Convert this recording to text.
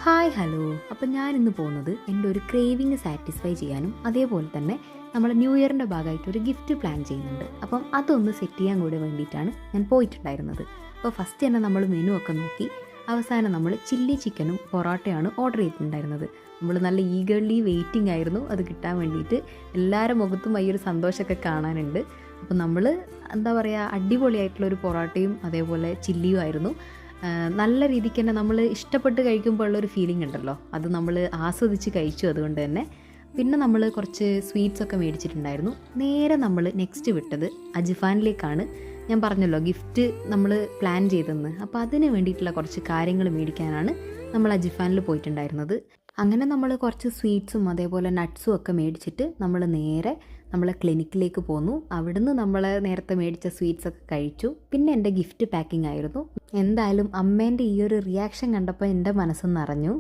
Hi hello. അപ്പം ഞാനിന്ന് പോകുന്നത് എൻ്റെ ഒരു ക്രേവിങ് സാറ്റിസ്ഫൈ ചെയ്യാനും അതേപോലെ തന്നെ നമ്മൾ ന്യൂ ഇയറിൻ്റെ ഭാഗമായിട്ട് ഒരു ഗിഫ്റ്റ് പ്ലാൻ ചെയ്യുന്നുണ്ട്. അപ്പം അതൊന്ന് സെറ്റ് ചെയ്യാൻ കൂടി വേണ്ടിയിട്ടാണ് ഞാൻ പോയിട്ടുണ്ടായിരുന്നത്. അപ്പോൾ ഫസ്റ്റ് തന്നെ നമ്മൾ മെനു ഒക്കെ നോക്കി അവസാനം നമ്മൾ ചില്ലി ചിക്കനും പൊറോട്ടയാണ് ഓർഡർ ചെയ്തിട്ടുണ്ടായിരുന്നത്. നമ്മൾ നല്ല ഈഗർലി വെയിറ്റിംഗ് ആയിരുന്നു അത് കിട്ടാൻ വേണ്ടിയിട്ട്. എല്ലാവരുടെ മുഖത്തും വലിയൊരു സന്തോഷമൊക്കെ കാണാനുണ്ട്. അപ്പം നമ്മൾ എന്താ പറയുക, അടിപൊളിയായിട്ടുള്ളൊരു പൊറോട്ടയും അതേപോലെ ചില്ലിയും ആയിരുന്നു. നല്ല രീതിക്ക് തന്നെ നമ്മൾ ഇഷ്ടപ്പെട്ട് കഴിക്കുമ്പോൾ ഉള്ളൊരു ഫീലിംഗ് ഉണ്ടല്ലോ, അത് നമ്മൾ ആസ്വദിച്ച് കഴിച്ചു. അതുകൊണ്ട് തന്നെ പിന്നെ നമ്മൾ കുറച്ച് സ്വീറ്റ്സൊക്കെ മേടിച്ചിട്ടുണ്ടായിരുന്നു. നേരെ നമ്മൾ നെക്സ്റ്റ് വിട്ടത് അജിഫാനിലേക്കാണ്. ഞാൻ പറഞ്ഞല്ലോ ഗിഫ്റ്റ് നമ്മൾ പ്ലാൻ ചെയ്തെന്ന്. അപ്പോൾ അതിന് വേണ്ടിയിട്ടുള്ള കുറച്ച് കാര്യങ്ങൾ മേടിക്കാനാണ് നമ്മൾ അജിഫാനിൽ പോയിട്ടുണ്ടായിരുന്നത്. അങ്ങനെ നമ്മൾ കുറച്ച് സ്വീറ്റ്സും അതേപോലെ നട്ട്സും ഒക്കെ മേടിച്ചിട്ട് നമ്മൾ നേരെ നമ്മളെ ക്ലിനിക്കിലേക്ക് പോന്നു. അവിടുന്ന് നമ്മൾ നേരത്തെ മേടിച്ച സ്വീറ്റ്സൊക്കെ കഴിച്ചു. പിന്നെ എൻ്റെ ഗിഫ്റ്റ് പാക്കിംഗ് ആയിരുന്നു. എന്തായാലും അമ്മേൻ്റെ ഈ ഒരു റിയാക്ഷൻ കണ്ടപ്പോൾ എൻ്റെ മനസ്സ് നിറഞ്ഞു.